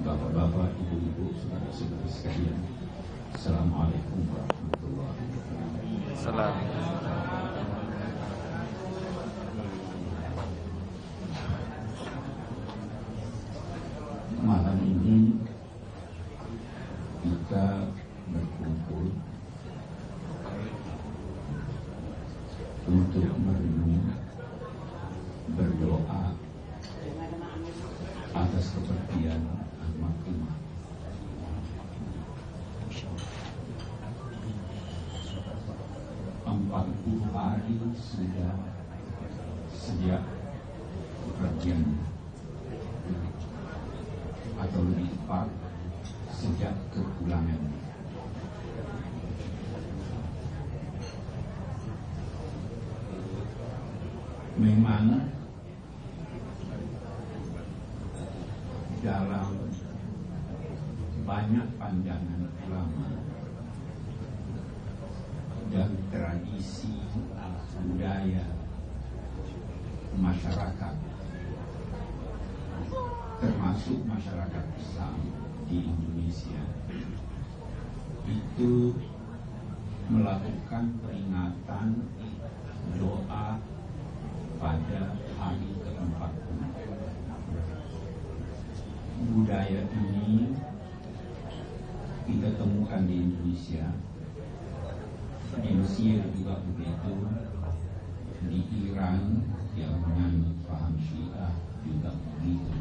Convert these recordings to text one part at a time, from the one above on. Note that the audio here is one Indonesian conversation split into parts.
Bapak-bapak, ibu-ibu, saudara-saudara sekalian, Assalamualaikum warahmatullahi wabarakatuh. Salam. Malam ini kita berkumpul untuk merenung, berdoa atas kepergian almarhumah. Empat puluh hari sudah sejak kepergian, atau lebih tepat sejak kepulangan. Memang dalam banyak pandangan ulama dan tradisi budaya masyarakat, termasuk masyarakat Islam di Indonesia, itu melakukan peringatan doa pada hari ke-40. Budaya ini kita temukan di Indonesia, di Mesir juga begitu, di Iran yang menganut paham Syiah juga begitu.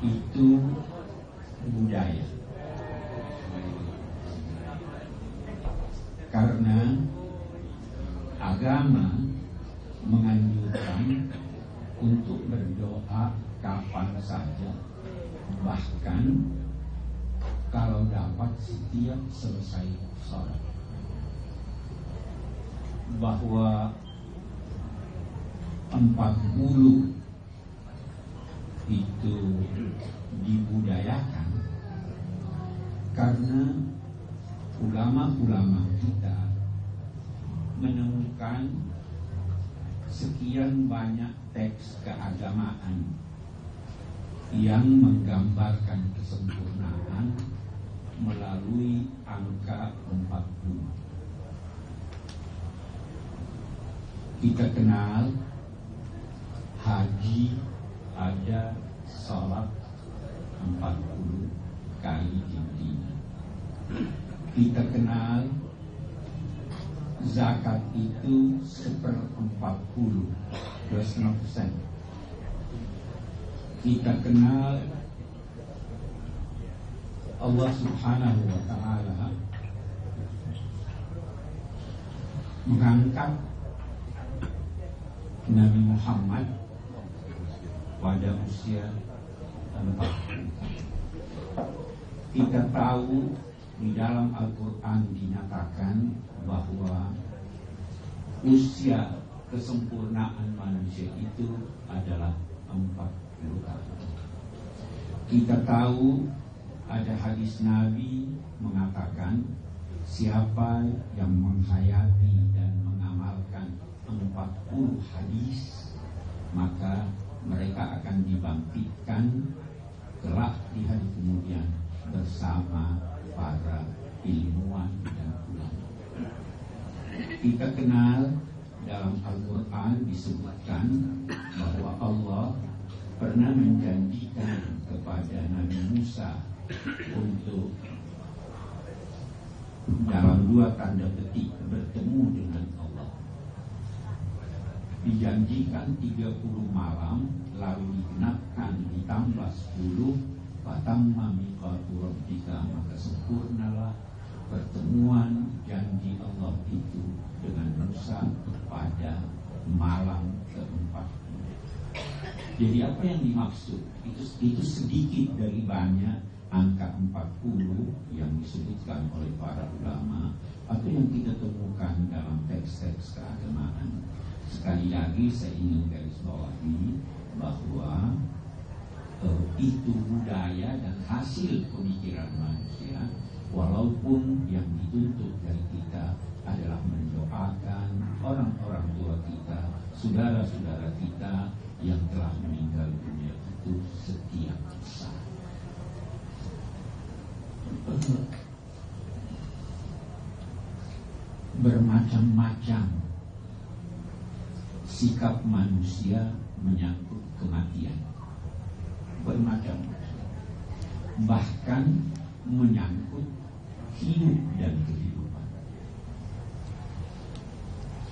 Itu budaya. Karena agama menganjurkan untuk berdoa kapan saja, bahkan kalau dapat setiap selesai sholat. Bahwa 40 itu dibudayakan karena ulama-ulama kita menemukan sekian banyak teks keagamaan yang menggambarkan kesempurnaan melalui angka 40. Kita kenal haji ada salat 40 kali intinya. Kita kenal zakat itu 1/40, 2,5%. Kita kenal Allah Subhanahu wa ta'ala mengangkat Nabi Muhammad pada usia 40. Kita tahu di dalam Al-Quran dinyatakan bahwa usia kesempurnaan manusia itu adalah 40 tahun. Kita tahu ada hadis Nabi mengatakan siapa yang menghayati dan mengamalkan 40 hadis, maka mereka akan dibangkitkan kelak di hari kemudian bersama para ilmuwan dan ulama. Kita kenal dalam Al-Quran disebutkan bahwa Allah pernah menjanjikan kepada Nabi Musa untuk dalam 2 tanda petik bertemu dengan Allah. Dijanjikan 30 malam, lalu digenapkan ditambah 10, fatamma miqatu rabbika, maka sempurnalah pertemuan janji Allah itu dengan Musa pada malam ke-40. Jadi apa yang dimaksud? Itu sedikit dari banyak angka 40 yang disebutkan oleh para ulama atau yang kita temukan dalam teks-teks keagamaan. Sekali lagi saya ingin garis bawahi bahwa itu budaya dan hasil pemikiran manusia, walaupun yang dituntut dari kita adalah mendoakan orang-orang tua kita, saudara-saudara kita bermacam-macam sikap manusia menyangkut kematian. Bermacam-macam. Bahkan menyangkut hidup dan kehidupan.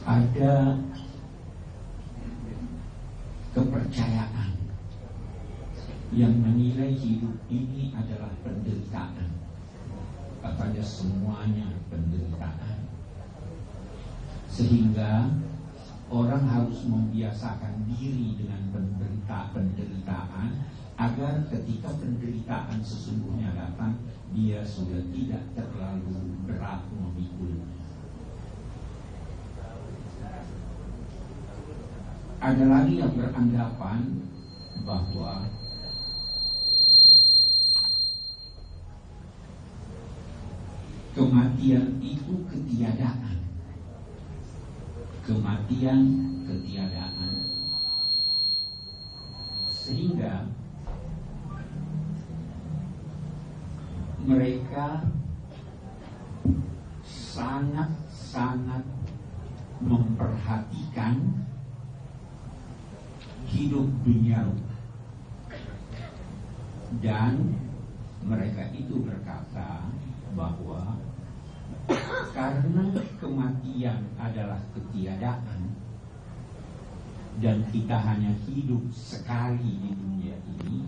Ada kepercayaan yang menilai hidup ini adalah penderitaan. Katanya semuanya penderitaan. Sehingga orang harus membiasakan diri dengan penderitaan agar ketika penderitaan sesungguhnya datang, dia sudah tidak terlalu berat memikul. Ada lagi yang beranggapan bahwa kematian itu ketiadaan. Kematian ketiadaan. Sehingga mereka sangat-sangat memperhatikan hidup duniawi. Dan mereka itu berkata bahwa karena kematian adalah ketiadaan dan kita hanya hidup sekali di dunia ini,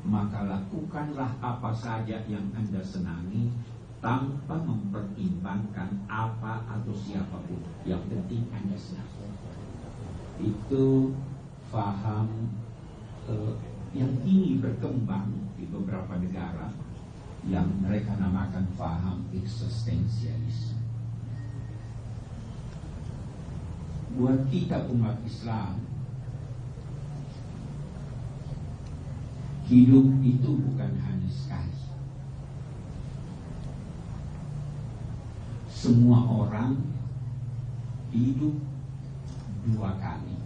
maka lakukanlah apa saja yang Anda senangi tanpa mempertimbangkan apa atau siapapun. Yang penting Anda senang. Itu faham yang ini berkembang di beberapa negara yang mereka namakan faham eksistensialisme. Buat kita umat Islam, hidup itu bukan hanya sekali. Semua orang hidup 2 kali.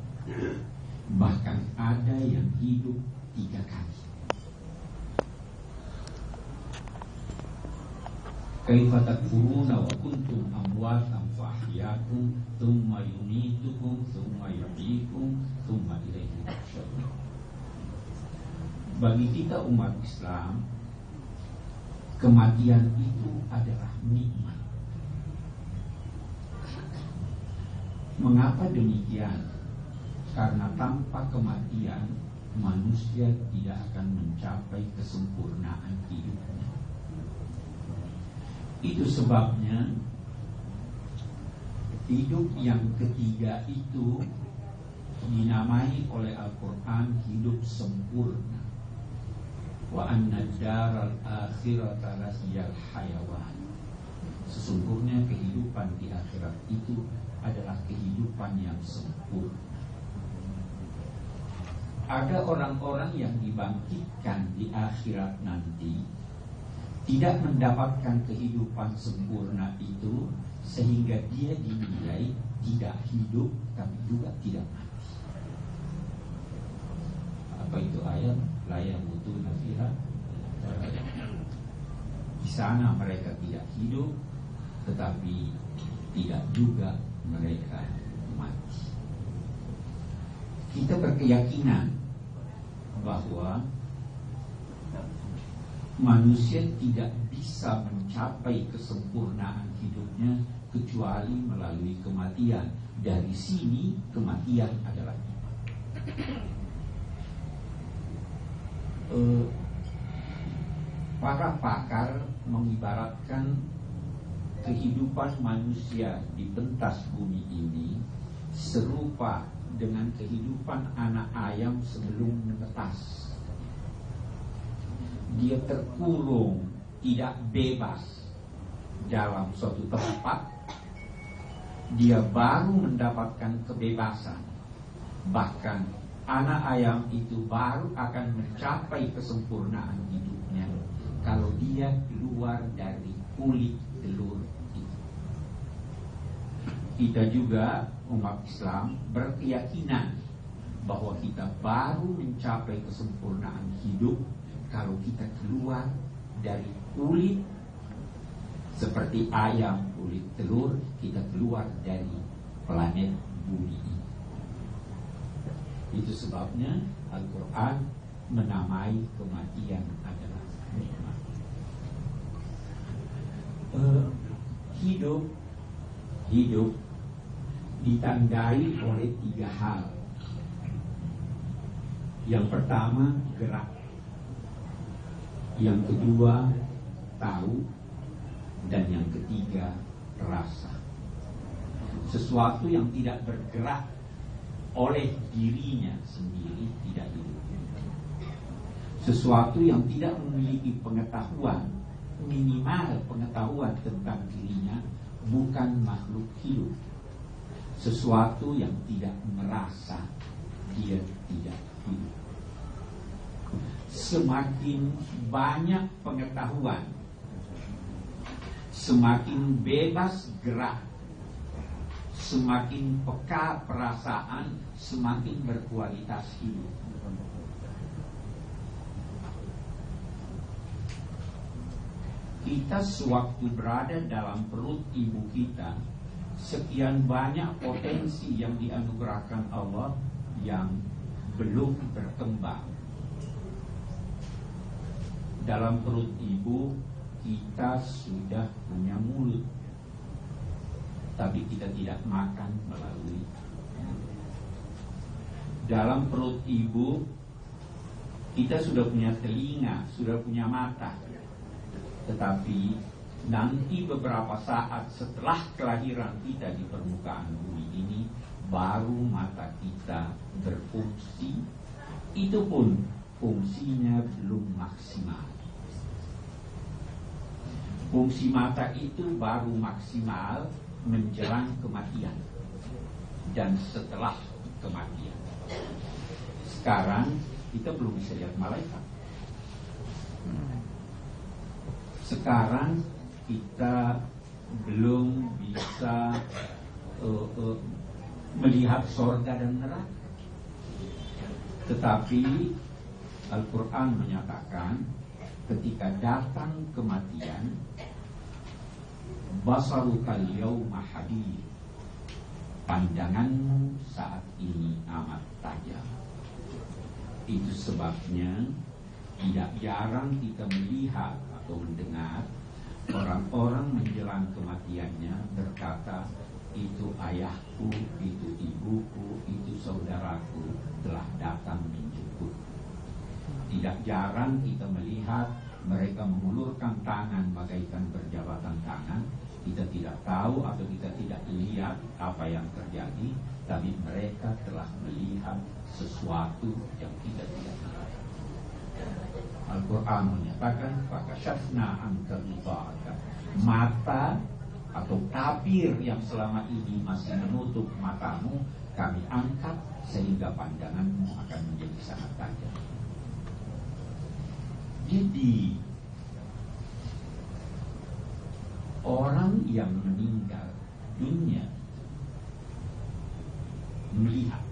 Bahkan ada yang hidup 3 kali. Kaifa takfuruna wa kuntum amwatan fa ahyaakum tsumma yumitukum tsumma yuhyikum tsumma ilaihi tuhsyarun. Bagi kita umat Islam, kematian itu adalah nikmat. Mengapa demikian? Karena tanpa kematian manusia tidak akan mencapai kesempurnaan hidupnya. Itu sebabnya hidup yang ketiga itu dinamai oleh Al-Quran hidup sempurna. Wa anna daral akhirata lahiyal hayawan. Sesungguhnya kehidupan di akhirat itu adalah kehidupan yang sempurna. Ada orang-orang yang dibangkitkan di akhirat nanti tidak mendapatkan kehidupan sempurna itu, sehingga dia dinilai tidak hidup tapi juga tidak mati. Apa itu ayat? La yamutuna fiha. Di sana mereka tidak hidup, tetapi tidak juga mereka mati. Kita berkeyakinan bahwa manusia tidak bisa mencapai kesempurnaan hidupnya kecuali melalui kematian. Dari sini kematian adalah para pakar mengibaratkan kehidupan manusia di pentas bumi ini serupa dengan kehidupan anak ayam sebelum menetas. Dia terkurung, tidak bebas dalam suatu tempat. Dia baru mendapatkan kebebasan. Bahkan anak ayam itu baru akan mencapai kesempurnaan hidupnya kalau dia keluar dari kulit telur itu. Kita juga umat Islam berkeyakinan bahwa kita baru mencapai kesempurnaan hidup kalau kita keluar dari kulit Seperti ayam kulit telur, kita keluar dari planet bumi ini. Itu sebabnya Al-Quran menamai kematian adalah nikmat. Hidup ditandai oleh 3 hal. Yang pertama gerak, yang kedua tahu, dan yang ketiga rasa. Sesuatu yang tidak bergerak oleh dirinya sendiri tidak hidup. Sesuatu yang tidak memiliki pengetahuan, minimal pengetahuan tentang dirinya, bukan makhluk hidup. Sesuatu yang tidak merasa, dia tidak hidup. Semakin banyak pengetahuan, semakin bebas gerak, semakin peka perasaan, semakin berkualitas hidup. Kita sewaktu berada dalam perut ibu kita, sekian banyak potensi yang dianugerahkan Allah yang belum berkembang. Dalam perut ibu kita sudah punya mulut, tapi kita tidak makan melalui mulut. Dalam perut ibu kita sudah punya telinga, sudah punya mata, tetapi nanti beberapa saat setelah kelahiran kita di permukaan bumi ini, baru mata kita berfungsi. Itu pun fungsinya belum maksimal. Fungsi mata itu baru maksimal menjelang kematian dan setelah kematian. Sekarang kita belum bisa lihat malaikat. Sekarang kita belum bisa melihat surga dan neraka. Tetapi Al-Quran menyatakan ketika datang kematian, basarukal yawma hadid, pandanganmu saat ini amat tajam. Itu sebabnya tidak jarang kita melihat atau mendengar orang-orang menjelang kematiannya berkata, itu ayahku, itu ibuku, itu saudaraku telah datang menjemput. Tidak jarang kita melihat mereka mengulurkan tangan bagaikan berjabatan tangan. Kita tidak tahu atau kita tidak lihat apa yang terjadi, tapi mereka telah melihat sesuatu yang kita tidak lihat. Al-Quran menyatakan, fakashafna anka ghita'aka, mata atau tabir yang selama ini masih menutup matamu, kami angkat sehingga pandanganmu akan menjadi sangat tajam. Jadi orang yang meninggal dunia melihat,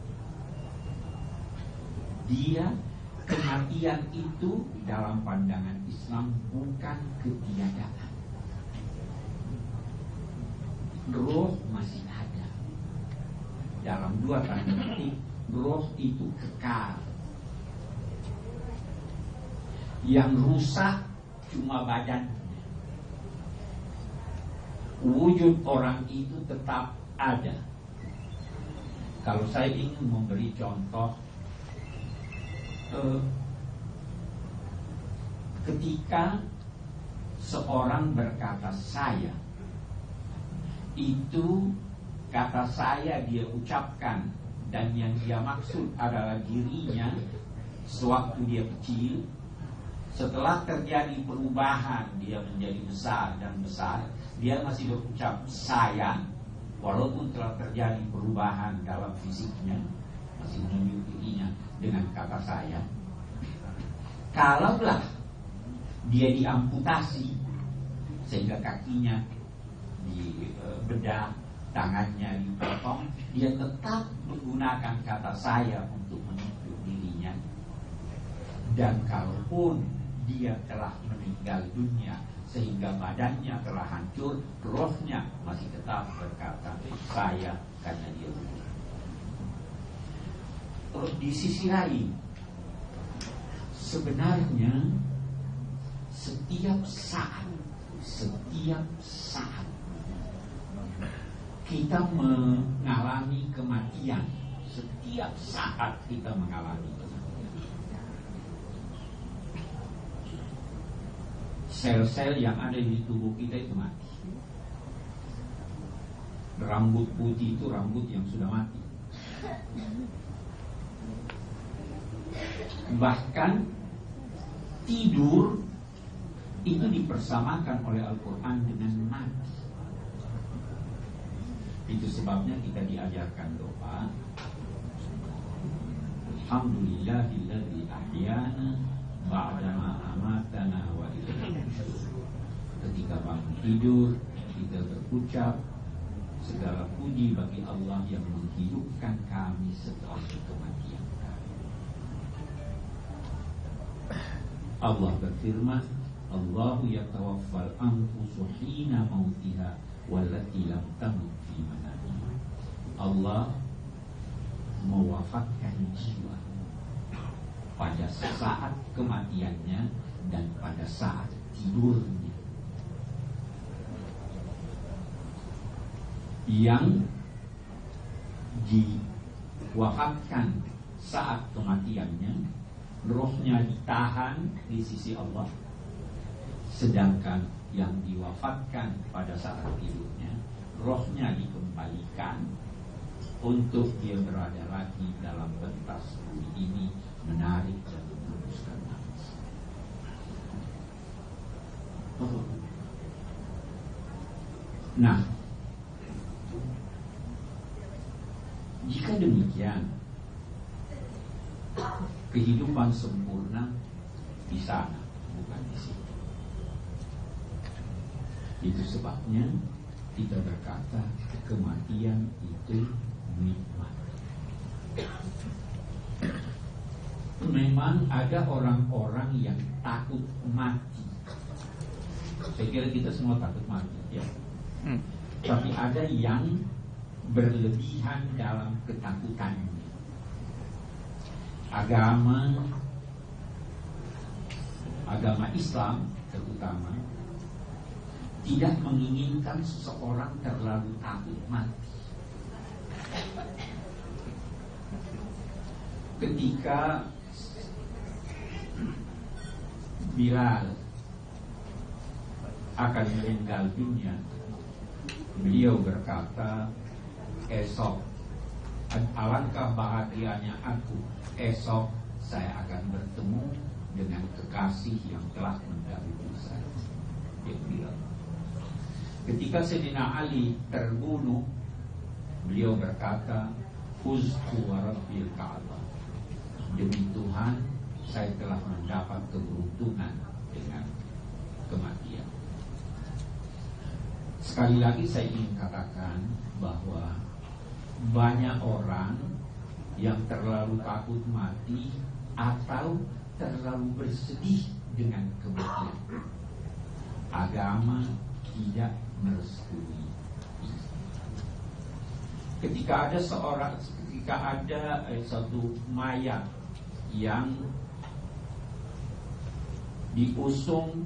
dia kematian itu dalam pandangan Islam bukan ketiadaan. Roh masih ada. Dalam 2 tanda petik, roh itu kekal. Yang rusak cuma badan. Wujud orang itu tetap ada. Kalau saya ingin memberi contoh, ketika seorang berkata saya, itu kata saya dia ucapkan dan yang dia maksud adalah dirinya sewaktu dia kecil. Setelah terjadi perubahan, dia menjadi besar dan besar, dia masih berucap saya, walaupun telah terjadi perubahan dalam fisiknya, masih menunjuk dirinya dengan kata saya. Kalaulah dia diamputasi sehingga kakinya dibedah, tangannya dipotong, dia tetap menggunakan kata saya untuk menunjuk dirinya. Dan kalaupun dia telah meninggal dunia, sehingga badannya telah hancur, rohnya masih tetap berkata, saya karena dia benar. Di sisi lain, sebenarnya setiap saat kita mengalami kematian. Setiap saat kita mengalami kematian. Sel-sel yang ada di tubuh kita itu mati. Rambut putih itu rambut yang sudah mati. Bahkan tidur itu dipersamakan oleh Al-Quran dengan mati. Itu sebabnya kita diajarkan doa, Alhamdulillahilladzi ahyana ba'dama amatana wa ilaihi nusyur. Ketika bangun tidur, kita berucap, segala puji bagi Allah yang menghidupkan kami setelah kematian kami. Allah berfirman, Allahu yatawaffal anfusu hina mautiha wallati lam tamut fi manamiha. Allah mewafatkan jiwa pada saat kematiannya dan pada saat tidurnya. Yang diwafatkan saat kematiannya, rohnya ditahan di sisi Allah. Sedangkan yang diwafatkan pada saat tidurnya, rohnya dikembalikan untuk dia berada lagi dalam pentas bumi ini, menarik dan meneruskan nafas. Nah, jika demikian, kehidupan sempurna di sana, bukan di sini. Itu sebabnya kita berkata kematian itu nikmat. Memang ada orang-orang yang takut mati. Saya kira kita semua takut mati, ya. Tapi ada yang berlebihan dalam ketakutannya. Agama Islam terutama tidak menginginkan seseorang terlalu takut mati. Ketika Bilal akan meninggal dunia, beliau berkata, esok alangkah bahagianya aku, esok saya akan bertemu dengan kekasih yang telah mendahului saya. Dia bilang. Ketika Sayyidina Ali terbunuh, beliau berkata, Fuztu wa Rabbil Ka'bah, demi Tuhan saya telah mendapat keberuntungan dengan kematian. Sekali lagi saya ingin katakan bahwa banyak orang yang terlalu takut mati atau terlalu bersedih dengan kematian. Agama tidak merestui. Ketika ada satu mayat yang diusung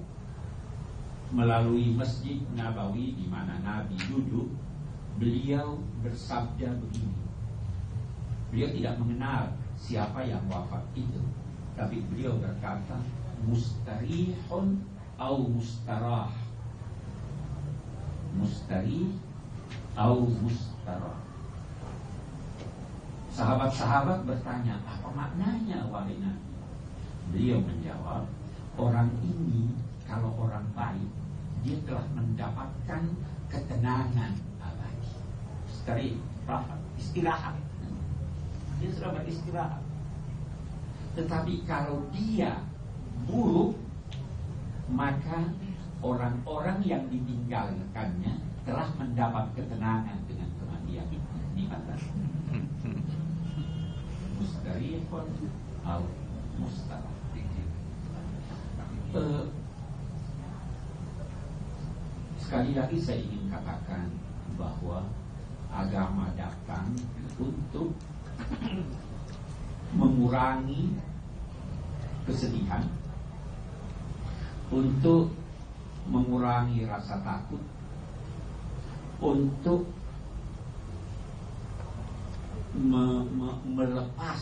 melalui Masjid Nabawi di mana Nabi duduk, beliau bersabda begini. Beliau tidak mengenal siapa yang wafat itu, tapi beliau berkata, mustarihun au mustarah. Mustarih au mustarah. Sahabat-sahabat bertanya, apa maknanya wahai Nabi? Beliau menjawab, orang ini kalau orang baik, dia telah mendapatkan ketenangan abadi. Mustarih, istirahat. Dia sudah beristirahat. Tetapi kalau dia buruk, maka orang-orang yang ditinggalkannya telah mendapat ketenangan dengan kematian di atas. Mustarihun au mustarah. Sekali lagi saya ingin katakan bahwa agama datang untuk mengurangi kesedihan, untuk mengurangi rasa takut, untuk melepas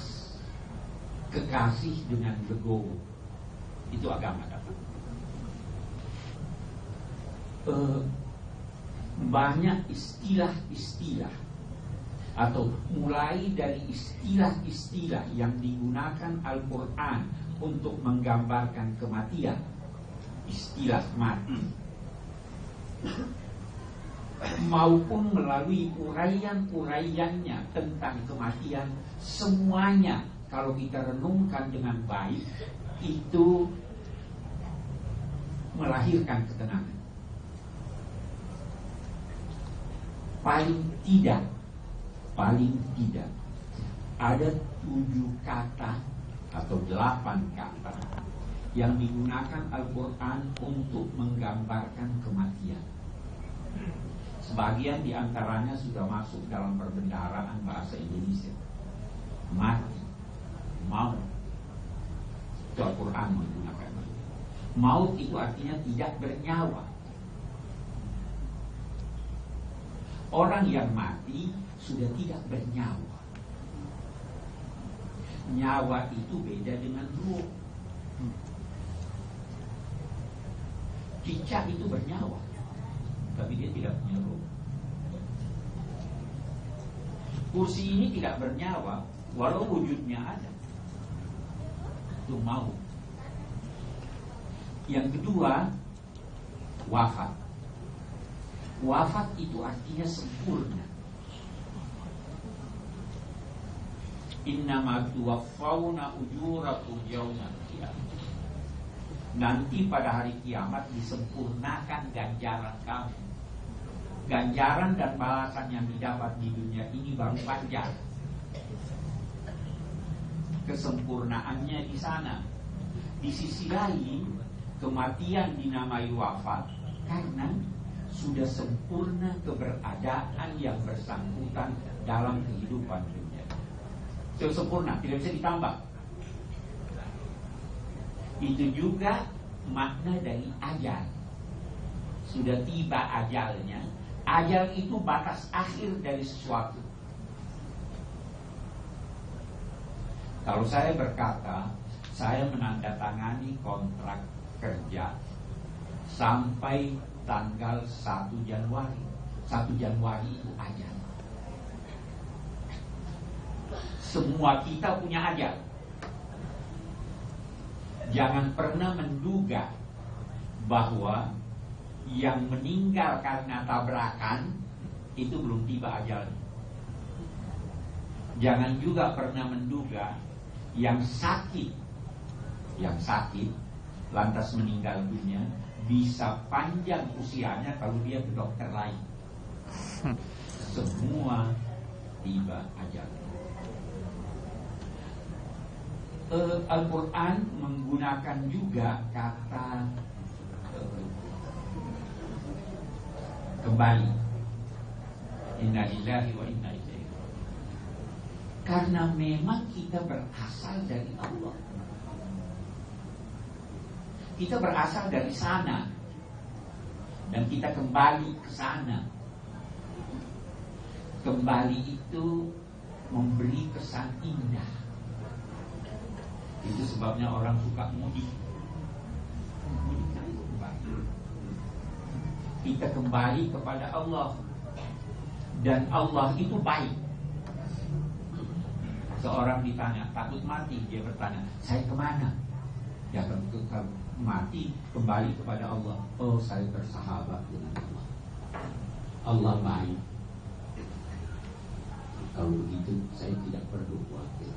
kekasih dengan legowo. Itu agama datang. Banyak istilah-istilah atau mulai dari istilah-istilah yang digunakan Al-Quran untuk menggambarkan kematian, istilah mati, maupun melalui uraian-uraiannya tentang kematian, semuanya kalau kita renungkan dengan baik itu melahirkan ketenangan. Paling tidak ada 7 kata atau 8 kata yang digunakan Al-Quran untuk menggambarkan kematian. Sebagian diantaranya sudah masuk dalam perbendaharaan bahasa Indonesia. Mati, maut, itu Al-Quran menggunakan. Maut itu artinya tidak bernyawa. Orang yang mati sudah tidak bernyawa. Nyawa itu beda dengan ruh. Cicak itu bernyawa, tapi dia tidak punya ruh. Kursi ini tidak bernyawa, walau wujudnya ada. Itu maut. Yang kedua, wafat. Wafat itu artinya sempurna. Innama tuwaffawna ujurakum yaumal qiyamah. Nanti pada hari kiamat disempurnakan ganjaran kamu. Ganjaran dan balasan yang didapat di dunia ini baru wajar. Kesempurnaannya di sana. Di sisi lain, kematian dinamai wafat karena sudah sempurna keberadaan yang bersangkutan dalam kehidupan dunia. Sudah sempurna, tidak bisa ditambah. Itu juga makna dari ajal. Sudah tiba ajalnya. Ajal itu batas akhir dari sesuatu. Kalau saya berkata, saya menandatangani kontrak kerja sampai tanggal 1 Januari. 1 Januari itu ajal. Semua kita punya ajal. Jangan pernah menduga bahwa yang meninggal karena tabrakan itu belum tiba ajalnya. Jangan juga pernah menduga yang sakit lantas meninggal dunia bisa panjang usianya kalau dia ke dokter lain. Semua tiba ajalnya. Al-Quran menggunakan juga kata kembali. Inna lillahi wa inna ilaihi raji'un. Karena memang kita berasal dari Allah. Kita berasal dari sana dan kita kembali ke sana. Kembali itu memberi kesan indah. Itu sebabnya orang suka mudik. Kita kembali kepada Allah. Dan Allah itu baik. Seorang ditanya, takut mati. Dia bertanya, saya kemana? Ya, kalau mati, kembali kepada Allah. Oh, saya bersahabat dengan Allah. Allah baik. Kalau begitu, saya tidak perlu khawatir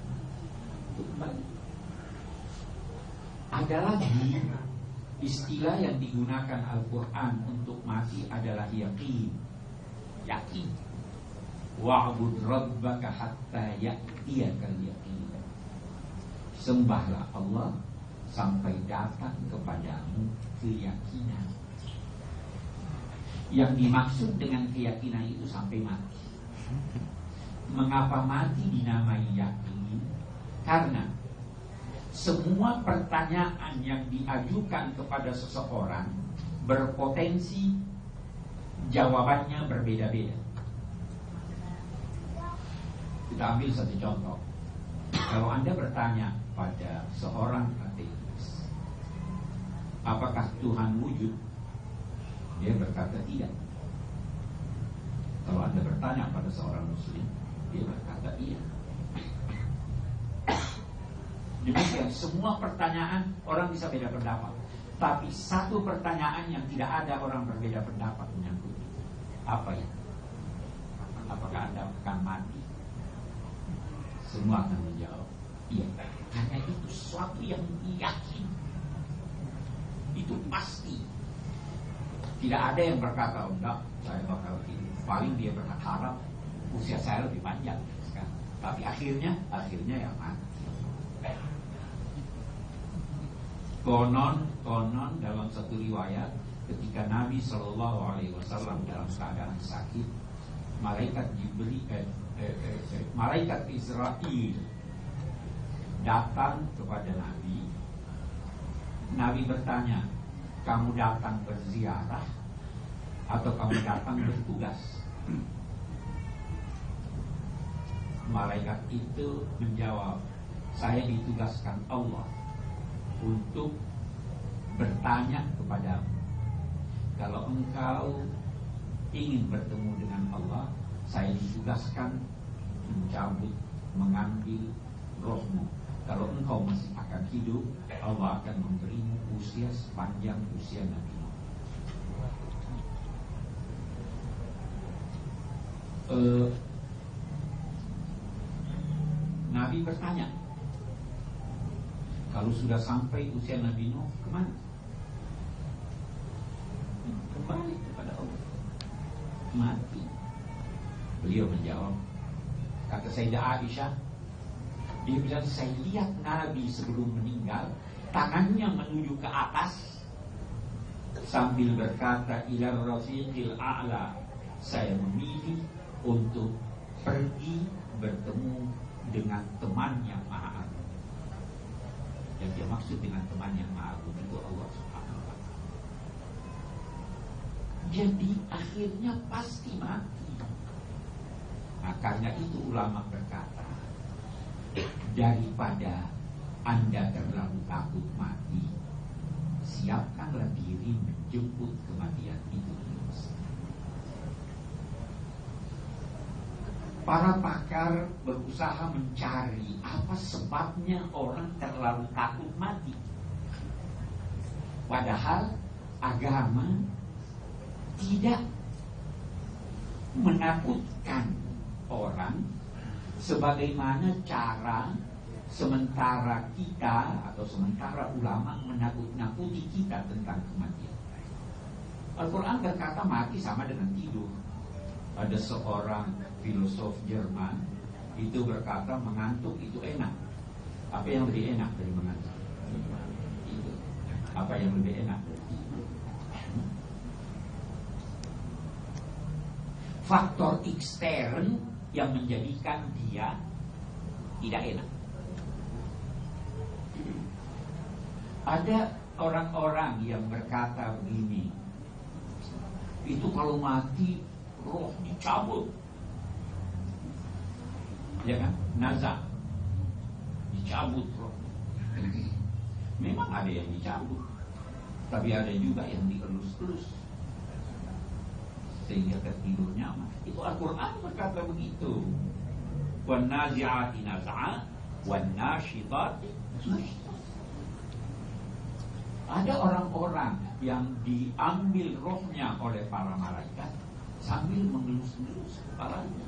untuk kembali. Ada lagi istilah yang digunakan Al-Quran untuk mati adalah yakin. Yakin. Wa'bud rabbaka hatta ya'tiyakal yaqin. Sembahlah Allah sampai datang kepadamu keyakinan. Yang dimaksud dengan keyakinan itu sampai mati. Mengapa mati dinamai yakin? Karena semua pertanyaan yang diajukan kepada seseorang berpotensi jawabannya berbeda-beda. Kita ambil satu contoh. Kalau Anda bertanya pada seorang ateis, apakah Tuhan wujud? Dia berkata tidak. Kalau Anda bertanya pada seorang muslim, dia berkata iya. Demikian semua pertanyaan orang bisa beda pendapat. Tapi satu pertanyaan yang tidak ada orang berbeda pendapat menyangkut itu. Apa ya? Apakah Anda akan mati? Semua akan menjawab iya. Karena itu sesuatu yang yakin. Itu pasti. Tidak ada yang berkata enggak, saya bakal hidup. Paling dia berharap usia saya lebih panjang sekarang. Tapi akhirnya ya mati. Konon dalam satu riwayat ketika Nabi Shallallahu Alaihi Wasallam dalam keadaan sakit, malaikat Israel datang kepada Nabi. Nabi bertanya, kamu datang berziarah atau kamu datang bertugas? Malaikat itu menjawab, saya ditugaskan Allah untuk bertanya kepadamu. Kalau engkau ingin bertemu dengan Allah, saya ditugaskan mengambil rohmu. Kalau engkau masih akan hidup, Allah akan memberimu usia sepanjang usia Nabi Nuh. Nabi bertanya, kalau sudah sampai usia Nabi Nuh, kemana? Kembali kepada Allah. Mati. Beliau menjawab, kata Sayyidah Aisyah, dia bilang, saya lihat Nabi sebelum meninggal, tangannya menuju ke atas sambil berkata, ila rafiqil a'la, saya memilih untuk pergi bertemu dengan teman yang maha agung. Yang dia maksud dengan teman yang maha agung itu Allah Subhanahu wa ta'ala. Jadi akhirnya pasti mati. Nah, karena itu ulama berkata, daripada Anda terlalu takut mati, siapkanlah diri menjemput kematian itu. Para pakar berusaha mencari apa sebabnya orang terlalu takut mati. Padahal agama tidak menakutkan orang sebagaimana cara sementara kita atau sementara ulama menakut-nakuti kita tentang kematian. Al-Quran berkata mati sama dengan tidur. Ada seorang filosof Jerman itu berkata mengantuk itu enak. Apa yang lebih enak dari mengantuk? Itu. Apa yang lebih enak dari tidur? Faktor ekstern yang menjadikan dia tidak enak. Ada orang-orang yang berkata begini, itu kalau mati roh dicabut, ya kan? Nazak, dicabut roh. Memang ada yang dicabut, tapi ada juga yang dielus-elus sehingga tertidur nyaman. Itu Al-Quran berkata begitu. Wan nazi'ati naz'a wan nasyitati nashta. Ada orang-orang yang diambil rohnya oleh para malaikat sambil mengelus-elus kepalanya.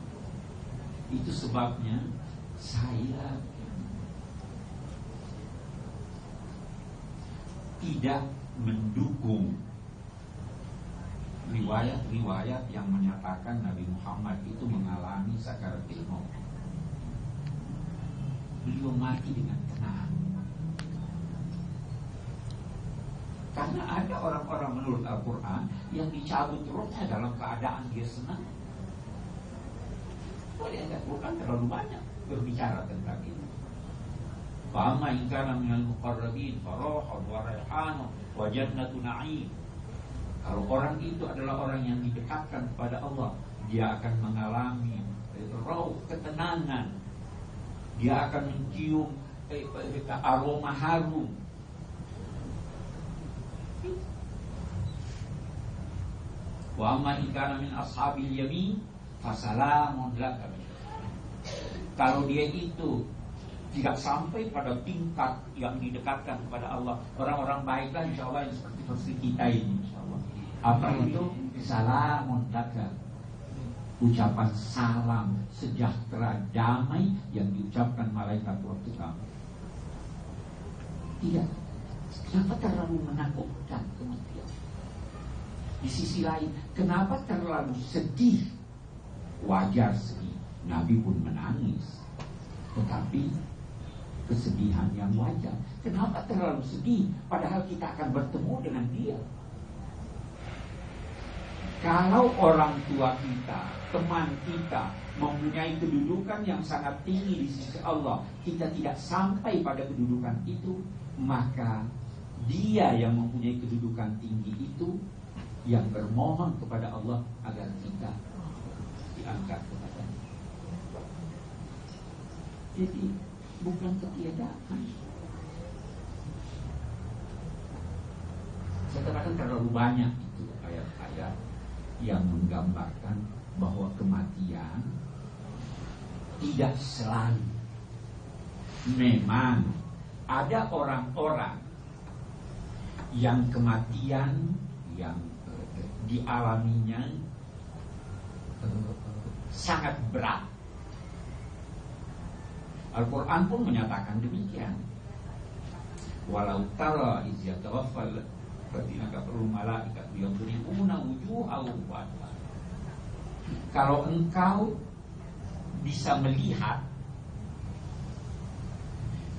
Itu sebabnya saya tidak mendukung riwayat-riwayat yang menyatakan Nabi Muhammad itu mengalami sakaratul maut. Beliau mati dengan tenang. Karena ada orang-orang menurut Al-Quran yang dicabut rohnya dalam keadaan dia senang. Al-Quran terlalu banyak berbicara tentang itu. Fa'amma in kana minal muqarrabin farahun wa raihanun wa jannatu na'im. Kalau orang itu adalah orang yang didekatkan kepada Allah, dia akan mengalami rauh ketenangan. Dia akan mencium aroma harum. Wa amma in kana min ashabil yamin fasalamun laka. Kalau dia itu tidak sampai pada tingkat yang didekatkan kepada Allah, orang-orang baiklah insya Allah yang seperti kita ini insya Allah. Apa itu? Salamun laka, ucapan salam, sejahtera, damai yang diucapkan malaikat waktu kamu. Tidak. Kenapa terlalu menakutkan kematian? Di sisi lain, kenapa terlalu sedih? Wajar sedih. Nabi pun menangis. Tetapi kesedihan yang wajar. Kenapa terlalu sedih? Padahal kita akan bertemu dengan dia. Kalau orang tua kita, teman kita mempunyai kedudukan yang sangat tinggi di sisi Allah, kita tidak sampai pada kedudukan itu, maka dia yang mempunyai kedudukan tinggi itu yang bermohon kepada Allah agar kita diangkat kepadanya. Jadi bukan ketiadaan. Saya katakan terlalu banyak itu ayat-ayat yang menggambarkan bahwa kematian tidak selalu. Memang ada orang-orang yang kematian yang dialaminya sangat berat. Al-Quran pun menyatakan demikian. Walau tara iz yatawaffal ladina kafaru malaikat yadribuna wujuhahum wa adbarahum. Kalau engkau bisa melihat,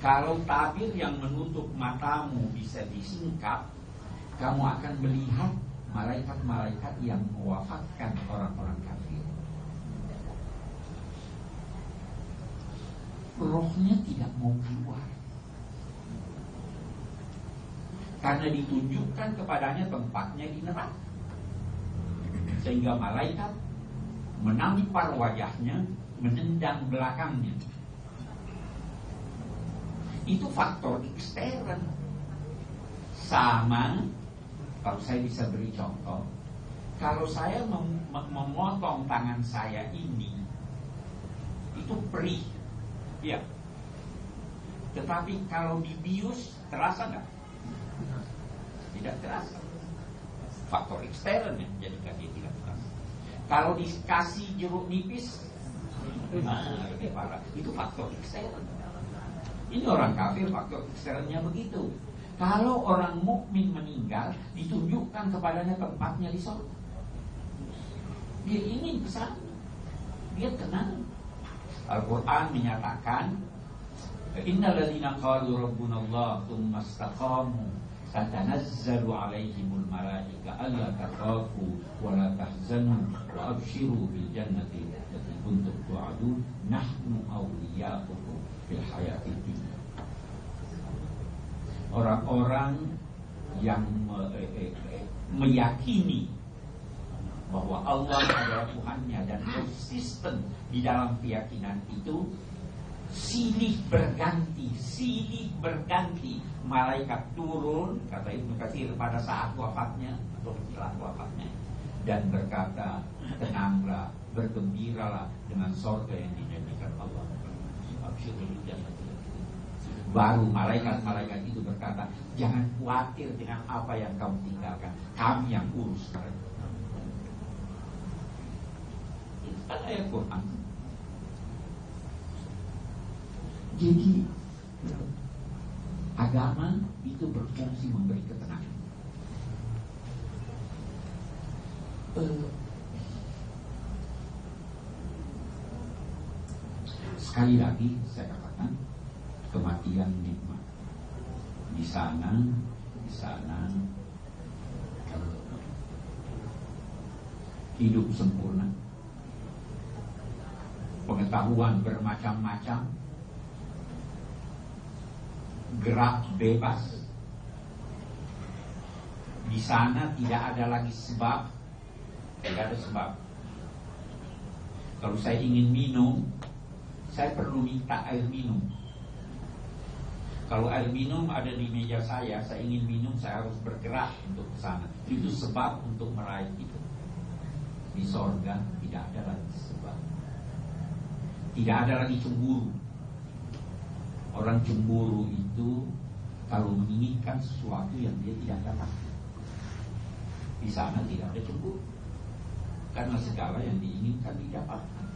kalau tabir yang menutup matamu bisa disingkap, kamu akan melihat malaikat-malaikat yang mewafatkan orang-orang kafir. Rohnya tidak mau keluar, karena ditunjukkan kepadanya tempatnya di neraka. Sehingga malaikat menampar wajahnya, menendang belakangnya. Itu faktor ekstern. Sama, kalau saya bisa beri contoh, kalau saya memotong tangan saya ini, itu perih, ya. Tetapi kalau dibius, terasa nggak? Tidak terasa. Faktor ekstern yang menjadikan dia tidak terasa. Kalau dikasih jeruk nipis, lebih parah. Itu faktor ekstern. Ini orang kafir, faktor eksternnya begitu. Kalau orang mukmin meninggal, ditunjukkan kepadanya tempatnya di surga. Dia ingin ke sana, dia tenang. Al-Quran menyatakan, innal ladzina qalu rabbunallah tsumma istaqamu tatanazzalu alaihimul malaika alla takhafu wa la tahzanu wa abshiru bil jannati allati kuntum tu'adun nahnu awliya'ukum fil hayatid dunya. Orang-orang yang meyakini bahwa Allah adalah Tuhannya dan konsisten di dalam keyakinan itu, silih berganti, malaikat turun, kata Ibnu Katsir, pada saat wafatnya atau setelah wafatnya, dan berkata, tenanglah, bergembiralah dengan surga yang dijanjikan Allah. Baru malaikat-malaikat itu berkata, jangan khawatir dengan apa yang kamu tinggalkan, kami yang urus mereka. Itu kan ayat Quran. Jadi agama itu berfungsi memberi ketenangan. Sekali lagi saya katakan, kematian nikmat. Di sana hidup sempurna, pengetahuan bermacam-macam, gerak bebas. Di sana tidak ada lagi sebab, tidak ada sebab. Kalau saya ingin minum, saya perlu minta air minum. Kalau air minum ada di meja saya ingin minum, saya harus bergerak untuk ke sana. Itu sebab untuk meraih itu. Di sorga tidak ada lagi sebab. Tidak ada lagi cemburu. Orang cemburu itu kalau menginginkan sesuatu yang dia tidak dapat. Di sana tidak ada cemburu, karena segala yang diinginkan didapatkan.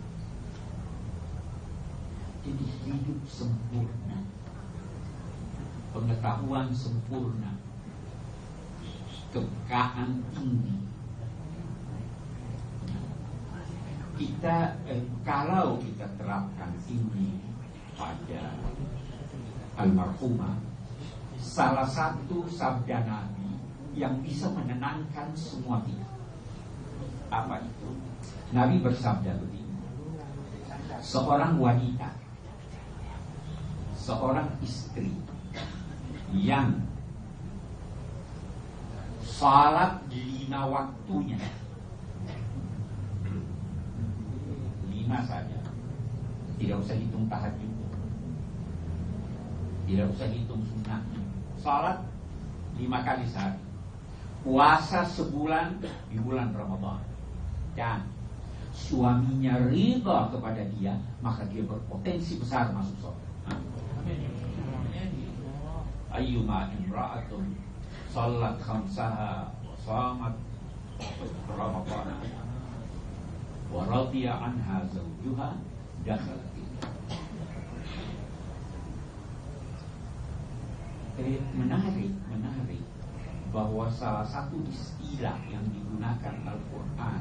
Jadi hidup sempurna, pengetahuan sempurna, kepekaan tinggi. Kita kalau kita terapkan ini pada almarhumah, salah satu sabda Nabi yang bisa menenangkan semua kita. Apa itu? Nabi bersabda begini: seorang wanita, seorang istri yang salat 5 waktunya, 5 saja, tidak usah hitung tahajud, tidak usah hitung sunnah, salat 5 kali sehari, puasa sebulan di bulan Ramadan, dan suaminya ridha kepada dia, maka dia berpotensi besar masuk surga. Ayyuma imra'atun salat khamsaha wa shamat Ramadan wa radiya anha zawjuha dakhalat. Menarik bahwa salah satu istilah yang digunakan Al-Quran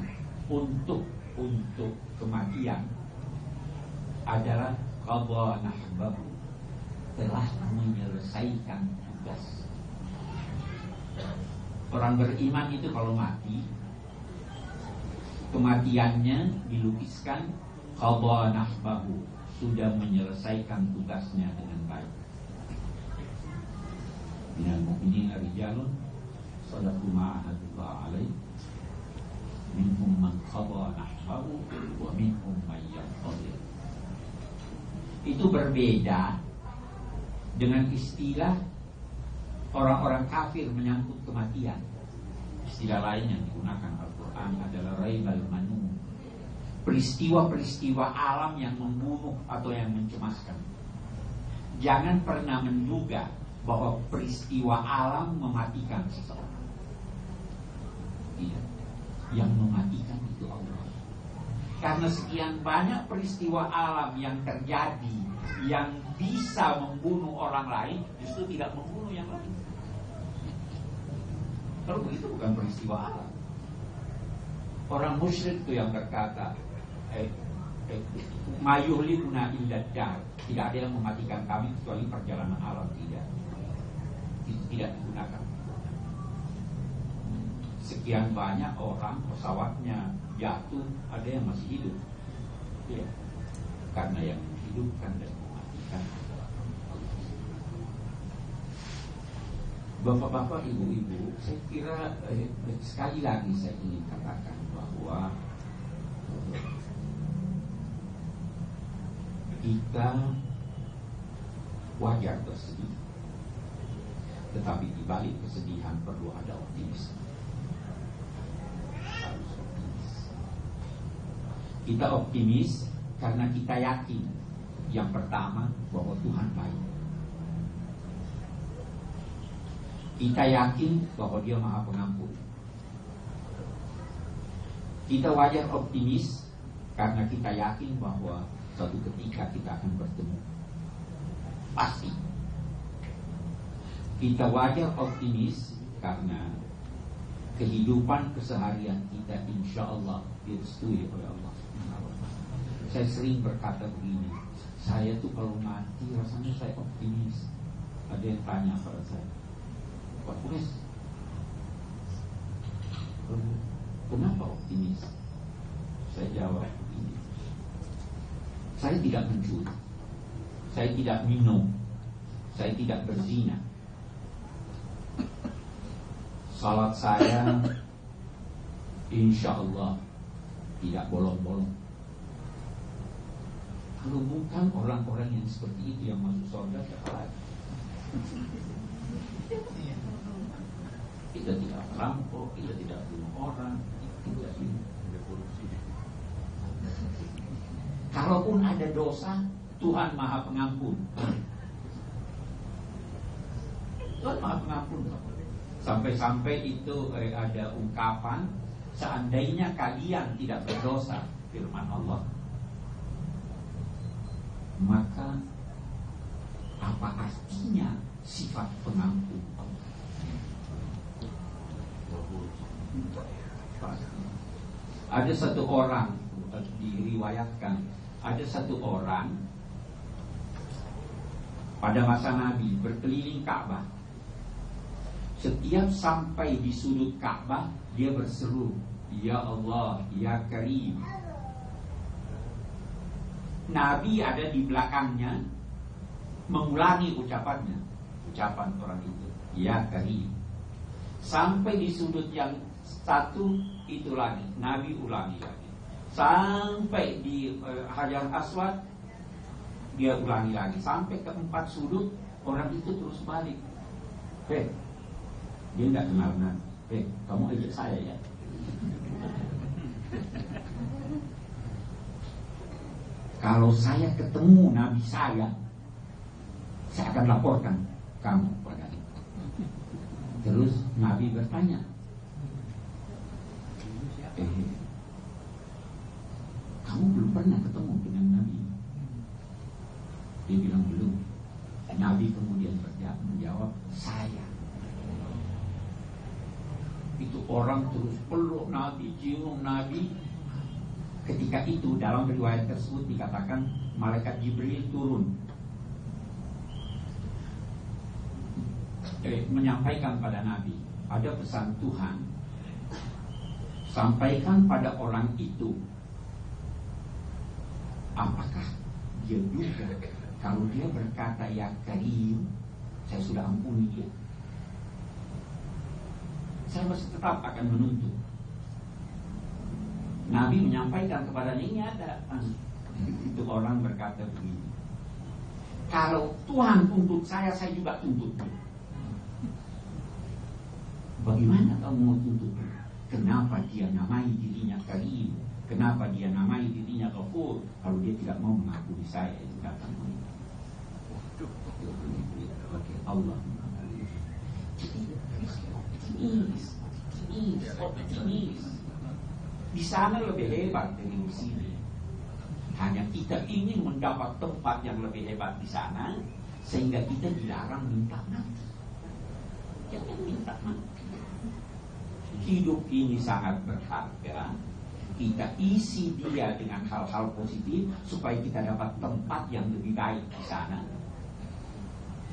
untuk kematian adalah qadha nahbahu, telah menyelesaikan tugas. Orang beriman itu kalau mati, kematiannya dilukiskan qadha nahbahu, sudah menyelesaikan tugasnya dengan baik. Minal mu'minin rijalun sadaqu ma ahadullah alaih minhum man qadha nahbahu wa minhum man yantazir. Itu berbeda dengan istilah orang-orang kafir menyangkut kematian. Istilah lain yang digunakan Al-Quran adalah raibal manun, peristiwa-peristiwa alam yang membunuh atau yang mencemaskan. Jangan pernah menduga bahwa peristiwa alam mematikan seseorang. Tidak. Yang mematikan itu Allah. Karena sekian banyak peristiwa alam yang terjadi yang bisa membunuh orang lain, justru tidak membunuh yang lain. Kalau begitu bukan peristiwa alam. Orang musyrik itu yang berkata, mayuhlikuna illa dar, tidak ada yang mematikan kami kecuali perjalanan alam. Tidak. Itu tidak digunakan. Sekian banyak orang pesawatnya jatuh, ada yang masih hidup, ya, karena yang menghidupkan dan mematikan. Bapak-bapak, ibu-ibu, saya kira sekali lagi saya ingin katakan bahwa kita wajar bersedih, tetapi di balik kesedihan perlu ada optimisme. Harus optimis. Kita optimis karena kita yakin, yang pertama, bahwa Tuhan baik. Kita yakin bahwa Dia Maha Pengampun. Kita wajar optimis karena kita yakin bahwa suatu ketika kita akan bertemu. Pasti. Kita wajar optimis karena kehidupan keseharian kita insya Allah direstui oleh Allah. Saya sering berkata begini, saya tuh kalau mati rasanya saya optimis. Ada yang tanya pada saya, Pak Kulis, kenapa optimis? Saya jawab begini, saya tidak mencuri, saya tidak minum, saya tidak berzina. Salat saya insya Allah tidak bolong-bolong. Kalau bukan orang-orang yang seperti itu yang masuk surga, siapa lagi? Kita tidak merampok, kita tidak bunuh orang, tidak korupsi. Kalaupun ada dosa, Tuhan Maha Pengampun. Tuhan Maha Pengampun. Sampai-sampai itu ada ungkapan, seandainya kalian tidak berdosa, firman Allah, maka apa artinya sifat pengampun Allah? Ada satu orang, diriwayatkan, ada satu orang pada masa Nabi berkeliling Ka'bah. Setiap sampai di sudut Ka'bah, dia berseru, Ya Allah, Ya Karim. Nabi ada di belakangnya mengulangi ucapan orang itu, Ya Karim. Sampai di sudut yang satu itu lagi, Nabi ulangi lagi. Sampai di Hajar Aswad, dia ulangi lagi. Sampai ke 4 sudut, orang itu terus balik. Dia tidak kenal Nabi. Kamu ajak saya ya. Kalau saya ketemu Nabi saya akan laporkan kamu padanya. Terus Nabi bertanya, kamu belum pernah ketemu dengan Nabi? Dia bilang belum. Nabi kemudian menjawab, saya. Itu orang terus peluk Nabi, cium Nabi. Ketika itu dalam riwayat tersebut dikatakan malaikat Jibril turun, menyampaikan pada Nabi, ada pesan Tuhan, sampaikan pada orang itu, apakah dia juga kalau dia berkata Ya Karim, saya sudah ampuni dia, saya masih tetap akan menuntut. Nabi menyampaikan kepadanya, ini ada. Itu orang berkata begini, kalau Tuhan tuntut saya juga tuntut dia. Bagaimana kamu mau tuntut? Kenapa dia namai dirinya Karim? Kenapa dia namai dirinya Ghafur kalau dia tidak mau mengakui saya? Itu kata Allah. Optimis. Di sana lebih hebat dari di sini. Hanya kita ingin mendapat tempat yang lebih hebat di sana, sehingga kita dilarang minta mati. Jangan minta mati. Hidup ini sangat berharga. Kita isi dia dengan hal-hal positif supaya kita dapat tempat yang lebih baik di sana.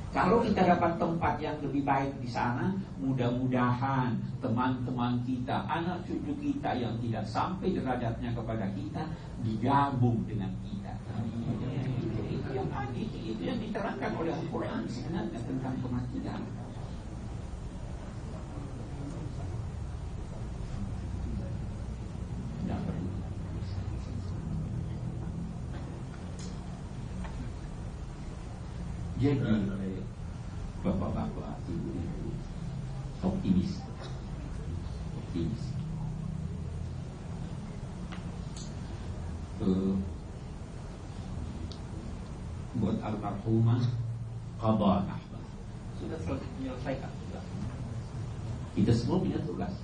Kalau kita dapat tempat yang lebih baik di sana, mudah-mudahan teman-teman kita, anak cucu kita yang tidak sampai derajatnya kepada kita, digabung dengan kita. Itu yang diterangkan oleh Al-Quran sebenarnya tentang kematian. Tidak perlu. Jadi bapak-bapak, ibu-ibu, optimis. Buat almarhumah qada nahbah, sudah menyelesaikan tugas. Kita semua punya tugas.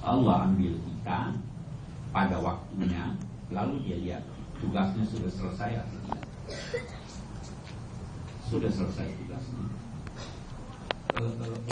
Allah ambil kita pada waktunya, lalu dia lihat tugasnya sudah selesai atau tidak. Sudah selesai tugasnya.